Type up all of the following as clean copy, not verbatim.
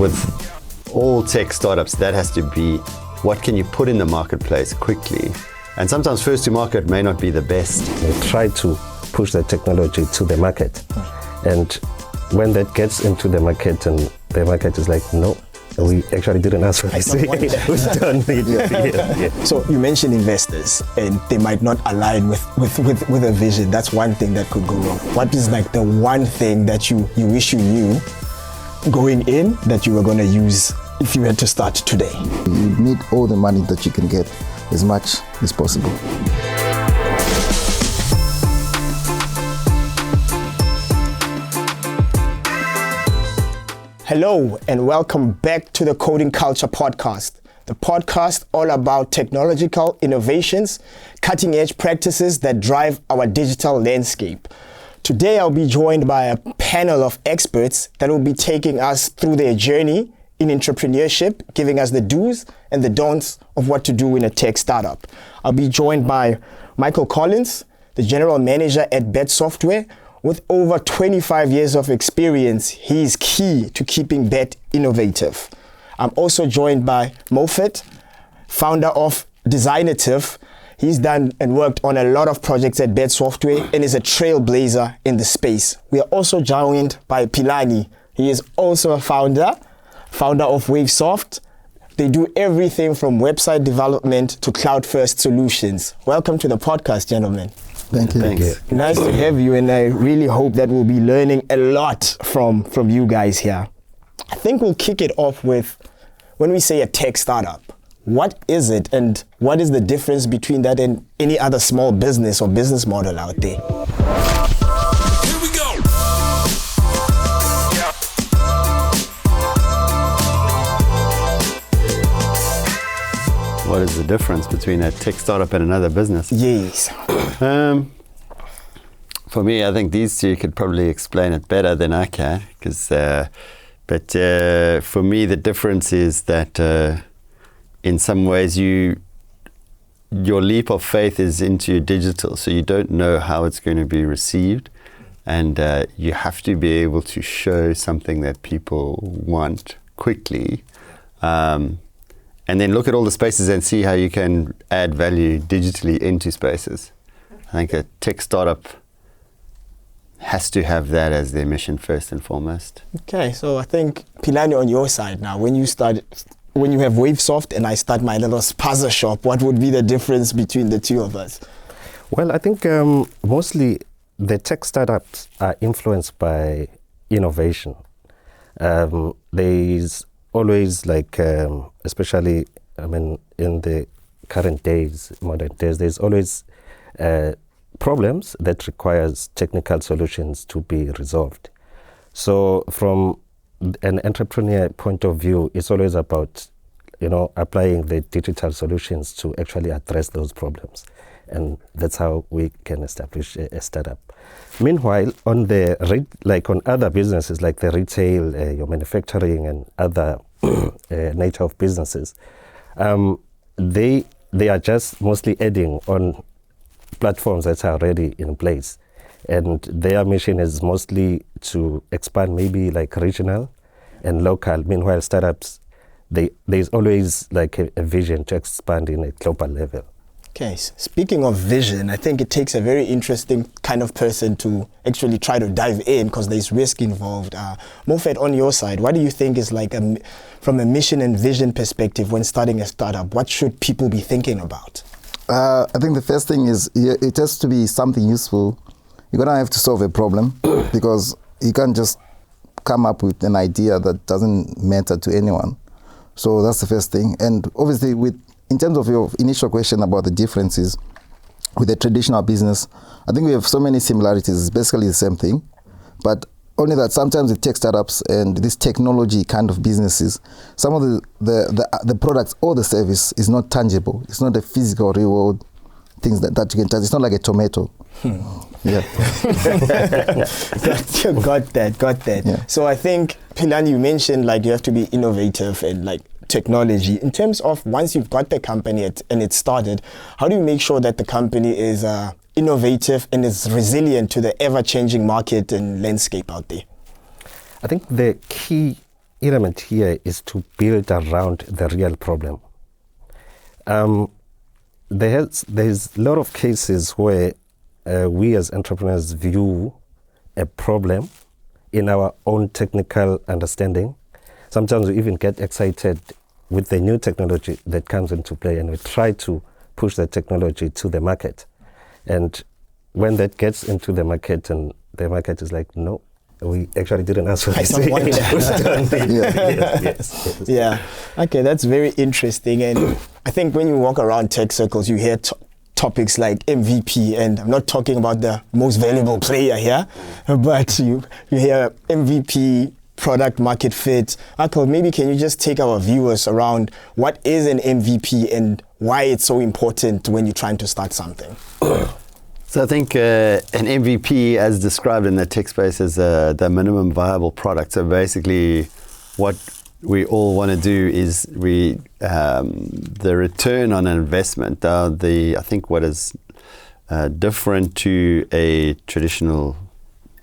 with all tech startups, that has to be what can you put in the marketplace quickly. And sometimes first to market may not be the best. We try to push the technology to the market. And when that gets into the market and the market is like, no, we actually didn't ask for this. We don't need your opinion. Yeah. So you mentioned investors and they might not align with a vision. That's one thing that could go wrong. What is like the one thing that you wish you knew going in that you were going to use if you had to start today? You need all the money that you can get as much as possible. Hello and welcome back to the Coding Culture Podcast, the podcast all about technological innovations, cutting edge practices that drive our digital landscape. Today I'll be joined by a panel of experts that will be taking us through their journey in entrepreneurship, giving us the do's and the don'ts of what to do in a tech startup. I'll be joined by Michael Collins, the general manager at Bet Software. With over 25 years of experience, he is key to keeping Bet innovative. I'm also joined by Moffat, founder of Designative. He's done and worked on a lot of projects at Bet Software and is a trailblazer in the space. We are also joined by Philani. He is also a founder of Wavesoft. They do everything from website development to cloud-first solutions. Welcome to the podcast, gentlemen. Thank you. Thanks. Nice to have you, and I really hope that we'll be learning a lot from you guys here. I think we'll kick it off with, when we say a tech startup, what is it and what is the difference between that and any other small business or business model out there? Here we go. What is the difference between a tech startup and another business? Yes. For me, I think these two could probably explain it better than I can. But for me, the difference is that in some ways your leap of faith is into digital, so you don't know how it's going to be received, and you have to be able to show something that people want quickly. And then look at all the spaces and see how you can add value digitally into spaces. I think a tech startup has to have that as their mission first and foremost. Okay, so I think, Philani, on your side now, when you have Wavesoft and I start my little puzzle shop, what would be the difference between the two of us? Well, I think mostly the tech startups are influenced by innovation. There's always especially, in the current days, modern days, there's always problems that requires technical solutions to be resolved. So from an entrepreneur point of view, it's always about, applying the digital solutions to actually address those problems. And that's how we can establish a startup. Meanwhile, on on other businesses like the retail, your manufacturing and other nature of businesses, they are just mostly adding on platforms that are already in place. And their mission is mostly to expand maybe like regional and local. Meanwhile, startups, there's always like a vision to expand in a global level. Okay, speaking of vision, I think it takes a very interesting kind of person to actually try to dive in because there's risk involved. Moffat, on your side, what do you think is from a mission and vision perspective when starting a startup, what should people be thinking about? I think the first thing is it has to be something useful. You're going to have to solve a problem because you can't just come up with an idea that doesn't matter to anyone. So that's the first thing. And obviously, in terms of your initial question about the differences with the traditional business, I think we have so many similarities. It's basically the same thing, but only that sometimes the tech startups and these technology kind of businesses, some of the products or the service is not tangible. It's not a physical, real world things that you can touch. It's not like a tomato. Yeah. Got that. Yeah. So I think, Philani, you mentioned you have to be innovative and technology. In terms of once you've got the company and it's started, how do you make sure that the company is innovative and is resilient to the ever-changing market and landscape out there? I think the key element here is to build around the real problem. There's a lot of cases where we as entrepreneurs view a problem in our own technical understanding. Sometimes we even get excited with the new technology that comes into play, and we try to push the technology to the market. And when that gets into the market, and the market is like, no, we actually didn't answer this. Yes. Yeah. Okay, that's very interesting. And I think when you walk around tech circles, you hear topics like MVP, and I'm not talking about the most valuable player here, but you hear MVP, product market fit. Akil, maybe can you just take our viewers around what is an MVP and why it's so important when you're trying to start something? So I think an MVP, as described in the tech space, is the minimum viable product. So basically what we all want to do is the return on an investment. I think what is different to a traditional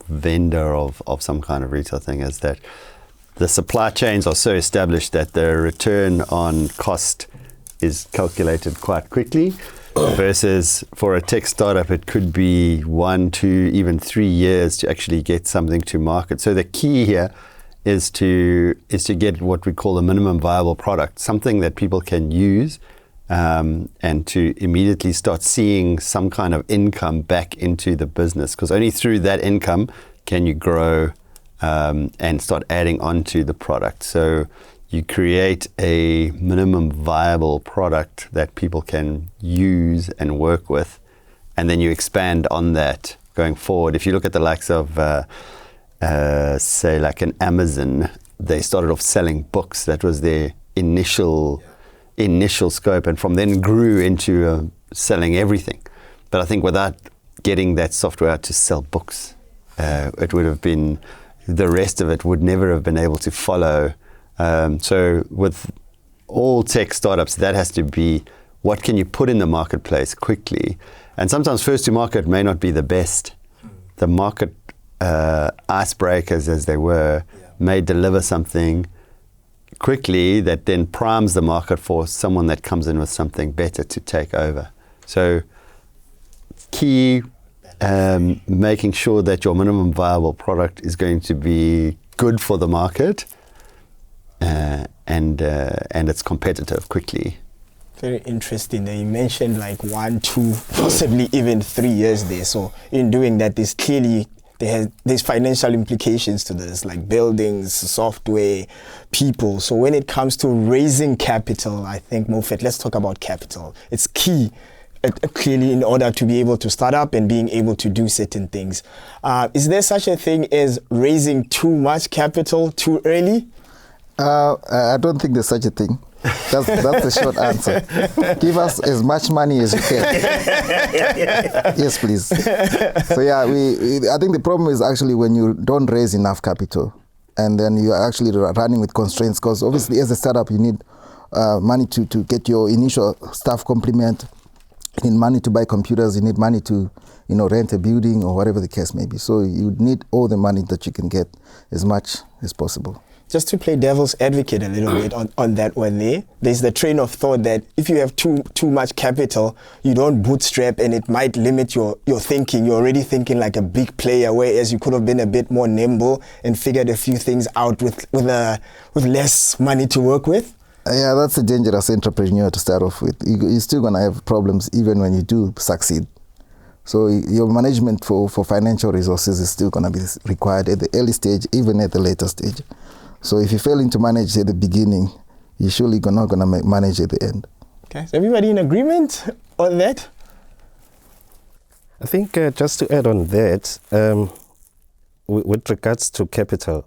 vendor of some kind of retail thing is that the supply chains are so established that the return on cost is calculated quite quickly, versus for a tech startup it could be 1, 2, even 3 years to actually get something to market. So the key here is to get what we call a minimum viable product, something that people can use, and to immediately start seeing some kind of income back into the business, because only through that income can you grow and start adding on to the product. So you create a minimum viable product that people can use and work with, and then you expand on that going forward. If you look at the likes of say like an Amazon, they started off selling books. That was their initial scope, and from then grew into selling everything. But I think without getting that software out to sell books, it would have been, the rest of it would never have been able to follow. So with all tech startups, that has to be, what can you put in the marketplace quickly? And sometimes first to market may not be the best. The market icebreakers, as they were, may deliver something quickly that then primes the market for someone that comes in with something better to take over. So key, making sure that your minimum viable product is going to be good for the market, and it's competitive quickly. Very interesting. You mentioned like 1, 2, possibly even 3 years there. So in doing that, there's clearly there's financial implications to this, like buildings, software, people. So when it comes to raising capital, I think, Moffat, let's talk about capital. It's key, clearly, in order to be able to start up and being able to do certain things. Is there such a thing as raising too much capital too early? I don't think there's such a thing. That's the short answer. Give us as much money as you can. Yes, please. So yeah, I think the problem is actually when you don't raise enough capital, and then you are actually running with constraints, because obviously as a startup you need money to get your initial staff complement. You need money to buy computers. You need money to rent a building or whatever the case may be. So you need all the money that you can get, as much as possible. Just to play devil's advocate a little bit on that one there's the train of thought that if you have too much capital, you don't bootstrap, and it might limit your thinking. You're already thinking like a big player, whereas you could have been a bit more nimble and figured a few things out with less money to work with. Yeah, that's a dangerous entrepreneur to start off with. You're still going to have problems even when you do succeed. So your management for financial resources is still going to be required at the early stage, even at the later stage. So if you're failing to manage at the beginning, you're surely not going to manage at the end. Okay, so everybody in agreement on that? I think just to add on that, with regards to capital,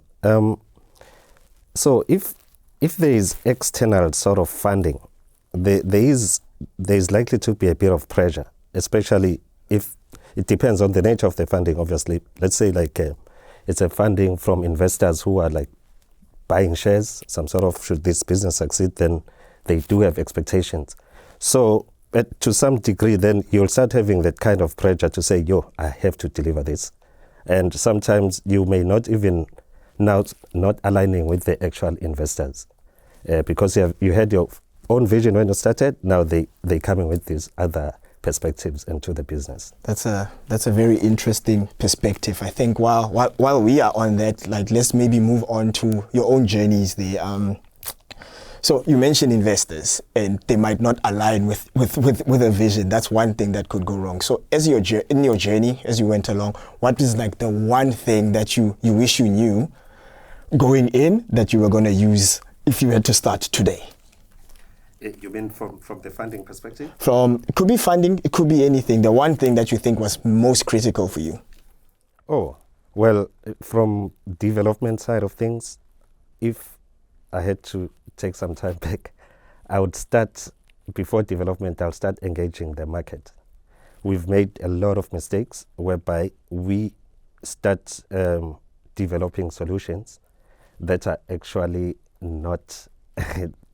so if there is external sort of funding, there is likely to be a bit of pressure, especially if it depends on the nature of the funding, obviously. Let's say like it's a funding from investors who are like buying shares, some sort of, should this business succeed, then they do have expectations. So to some degree, then you'll start having that kind of pressure to say, I have to deliver this. And sometimes you may not even now not aligning with the actual investors. Because you had your own vision when you started, now they coming with these other perspectives into the business. That's a very interesting perspective. I think while we are on that, like, let's maybe move on to your own journeys there. So you mentioned investors, and they might not align with a vision. That's one thing that could go wrong. So in your journey, as you went along, what is like the one thing that you wish you knew going in that you were going to use if you had to start today? You mean from the funding perspective? It could be funding, it could be anything. The one thing that you think was most critical for you. Oh, well, from development side of things, if I had to take some time back, I would start, before development, I'll start engaging the market. We've made a lot of mistakes whereby we start developing solutions that are actually not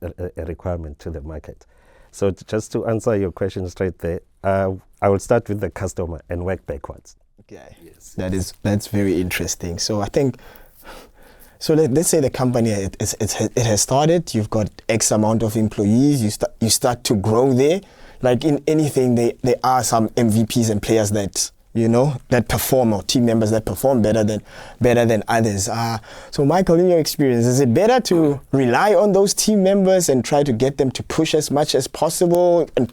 a requirement to the market. So just to answer your question straight there, I will start with the customer and work backwards. Okay, yes, that's very interesting. So I think, let's say the company it has started. You've got X amount of employees. You start to grow there. Like in anything, there are some MVPs and players that that perform, or team members that perform better than others. So Michael, in your experience, is it better to rely on those team members and try to get them to push as much as possible and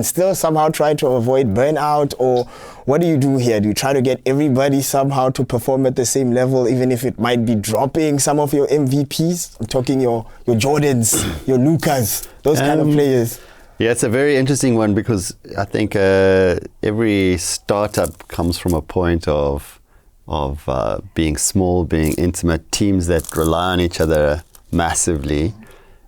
still somehow try to avoid burnout? Or what do you do here? Do you try to get everybody somehow to perform at the same level, even if it might be dropping some of your MVPs? I'm talking your Jordans, your Lucas, those kind of players. Yeah, it's a very interesting one, because I think every startup comes from a point of being small, being intimate, teams that rely on each other massively.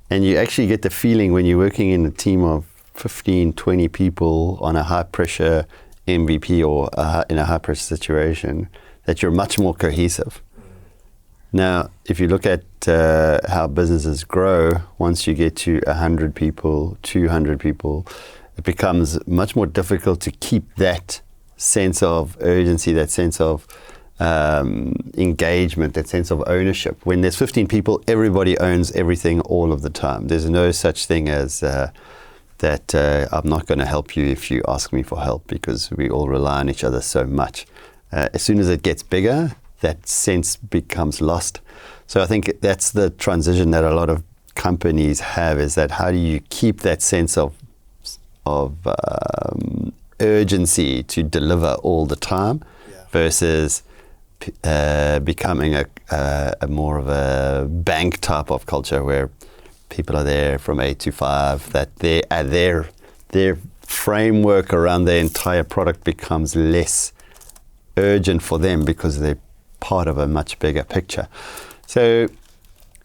And you actually get the feeling when you're working in a team of 15, 20 people on a high pressure MVP or in a high pressure situation, that you're much more cohesive. Now, if you look at how businesses grow, once you get to 100 people, 200 people, it becomes much more difficult to keep that sense of urgency, that sense of engagement, that sense of ownership. When there's 15 people, everybody owns everything all of the time. There's no such thing as that I'm not going to help you if you ask me for help, because we all rely on each other so much. As soon as it gets bigger, that sense becomes lost. So I think that's the transition that a lot of companies have, is that how do you keep that sense of urgency to deliver all the time, versus becoming a more of a bank type of culture where people are there from 8 to 5, that their framework around their entire product becomes less urgent for them, because they're part of a much bigger picture. So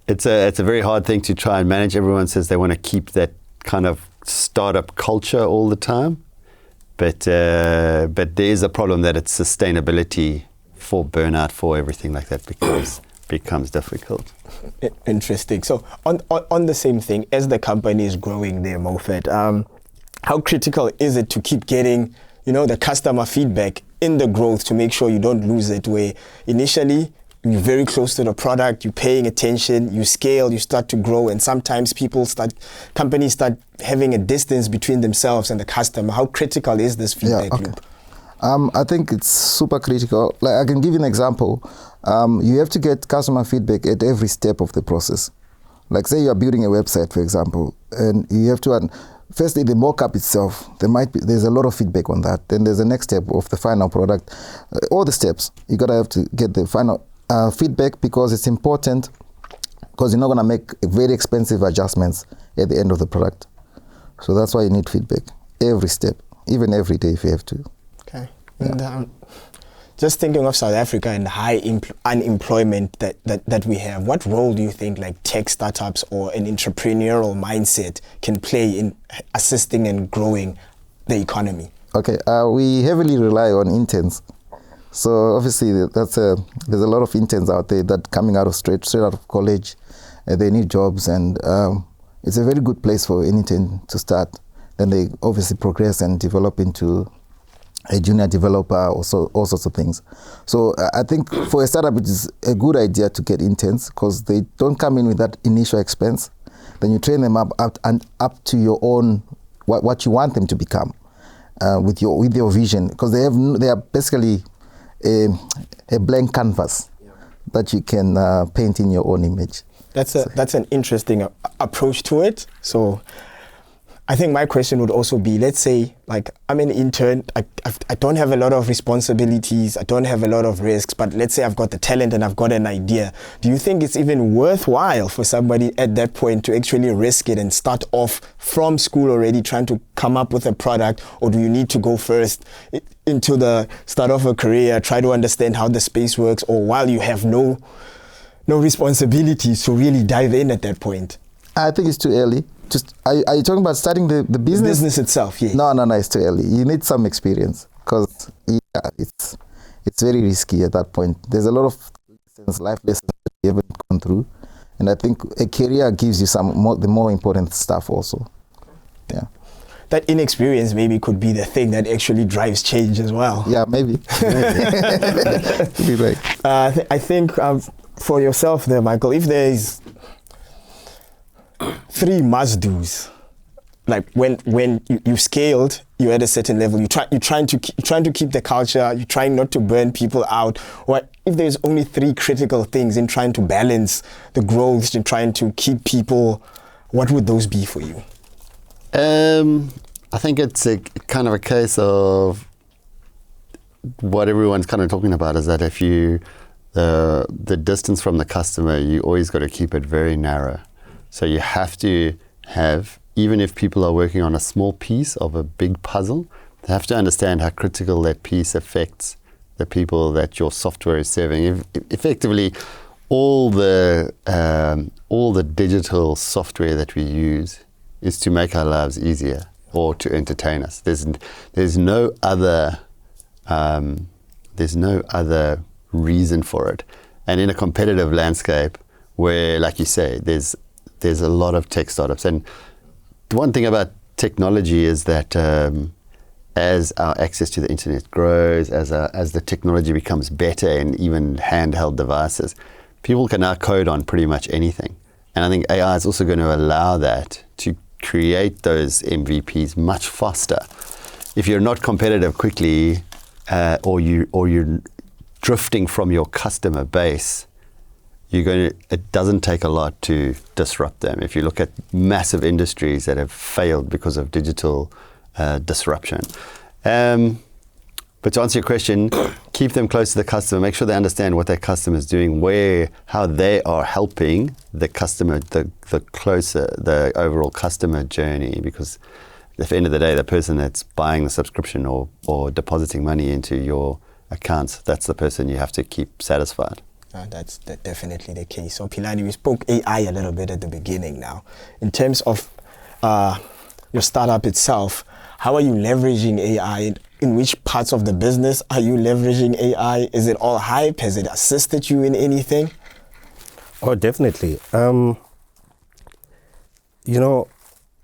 it's a very hard thing to try and manage. Everyone says they want to keep that kind of startup culture all the time, but there is a problem that it's sustainability for burnout, for everything like that, becomes difficult. Interesting. So on the same thing, as the company is growing there, Moffat, how critical is it to keep getting the customer feedback in the growth, to make sure you don't lose it, where initially you're very close to the product, you're paying attention, you scale, you start to grow, and sometimes companies start having a distance between themselves and the customer. How critical is this feedback loop? I think it's super critical. Like, I can give you an example. You have to get customer feedback at every step of the process. Like, say you are building a website, for example, and you have to firstly, the mock-up itself, there's a lot of feedback on that. Then there's the next step of the final product. All the steps, you gotta have to get the final feedback, because it's important, because you're not gonna make very expensive adjustments at the end of the product. So that's why you need feedback every step, even every day if you have to. Okay. Yeah. And just thinking of South Africa and the high unemployment that we have, what role do you think like tech startups or an entrepreneurial mindset can play in assisting and growing the economy? Okay, we heavily rely on interns. So obviously there's a lot of interns out there that coming out of straight out of college, they need jobs, and it's a very good place for an intern to start. Then they obviously progress and develop into a junior developer, also all sorts of things. So I think for a startup, it is a good idea to get interns because they don't come in with that initial expense. Then you train them up to your own what you want them to become with your vision, because they are basically a blank canvas that you can paint in your own image. That's an interesting approach to it. So I think my question would also be, let's say, like, I'm an intern, I don't have a lot of responsibilities, I don't have a lot of risks, but let's say I've got the talent and I've got an idea. Do you think it's even worthwhile for somebody at that point to actually risk it and start off from school already trying to come up with a product, or do you need to go first into the start of a career, try to understand how the space works, or while you have no responsibilities to really dive in at that point? I think it's too early. Are you talking about starting the business? The business itself, yeah. No, it's too early. You need some experience because it's very risky at that point. There's a lot of life lessons that you haven't gone through, and I think a career gives you the more important stuff also. Yeah. That inexperience maybe could be the thing that actually drives change as well. Yeah, maybe. Be right. I think for yourself there, Michael, if there is 3 must-dos, like when you scaled, you're at a certain level, you're trying to keep the culture, you're trying not to burn people out. What if there's only 3 critical things in trying to balance the growth and trying to keep people? What would those be for you? I think it's a kind of a case of what everyone's kind of talking about, is that if you the distance from the customer, you always got to keep it very narrow. So you have to have, even if people are working on a small piece of a big puzzle, they have to understand how critical that piece affects the people that your software is serving. Effectively, all the digital software that we use is to make our lives easier or to entertain us. There's no other reason for it. And in a competitive landscape where, like you say, there's a lot of tech startups. And the one thing about technology is that as our access to the internet grows, as the technology becomes better, and even handheld devices, people can now code on pretty much anything. And I think AI is also going to allow that to create those MVPs much faster. If you're not competitive quickly, or you're drifting from your customer base, it doesn't take a lot to disrupt them. If you look at massive industries that have failed because of digital disruption. But to answer your question, keep them close to the customer, make sure they understand what their customer is doing, how they are helping the customer, the overall customer journey, because at the end of the day, the person that's buying the subscription or depositing money into your accounts, that's the person you have to keep satisfied. That's definitely the case. So Philani, we spoke AI a little bit at the beginning now. In terms of your startup itself, how are you leveraging AI? In which parts of the business are you leveraging AI? Is it all hype? Has it assisted you in anything? Oh, definitely. I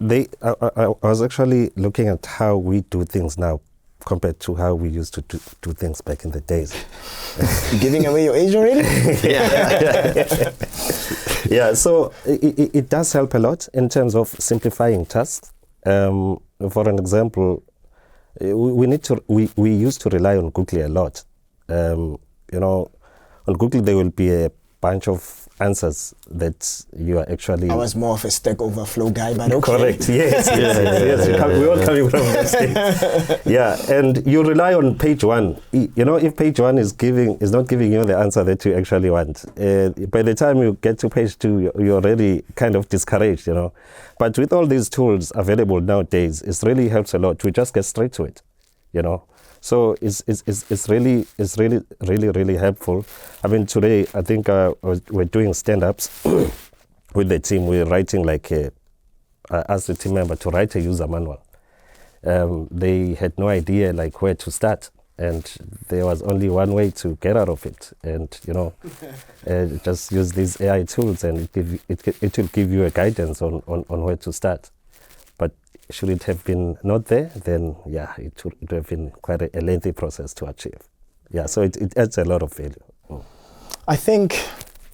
was actually looking at how we do things now compared to how we used to do things back in the days. Giving away your age already? Yeah, so it does help a lot in terms of simplifying tasks. For an example, we used to rely on Google a lot. On Google there will be a bunch of answers that you are actually... I was more of a Stack Overflow guy, but okay. Correct, yes. We all coming from that state. Yeah, and you rely on page 1. If page 1 is not giving you the answer that you actually want, by the time you get to page 2, you're already kind of discouraged, But with all these tools available nowadays, it really helps a lot to just get straight to it, So it's really helpful. I mean, today I think we're doing stand-ups with the team. We're writing asked the team member to write a user manual. They had no idea where to start, and there was only one way to get out of it. And just use these AI tools, and it will give you a guidance on where to start. But should it have been not there, then yeah, it would have been quite a lengthy process to achieve. Yeah, so it adds a lot of value. I think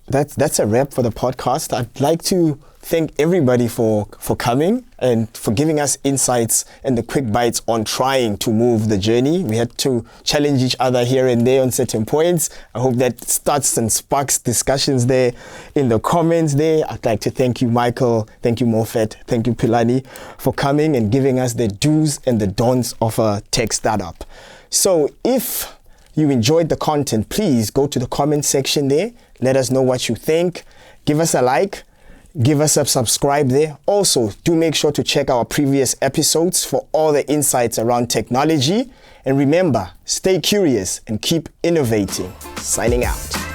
that's a wrap for the podcast. I'd like to thank everybody for coming and for giving us insights and the quick bites on trying to move the journey. We had to challenge each other here and there on certain points. I hope that starts and sparks discussions there in the comments there. I'd like to thank you, Michael. Thank you, Moffat. Thank you, Philani, for coming and giving us the do's and the don'ts of a tech startup. So if you enjoyed the content, please go to the comment section there. Let us know what you think. Give us a like. Give us a subscribe there. Also, do make sure to check our previous episodes for all the insights around technology. And remember, stay curious and keep innovating. Signing out.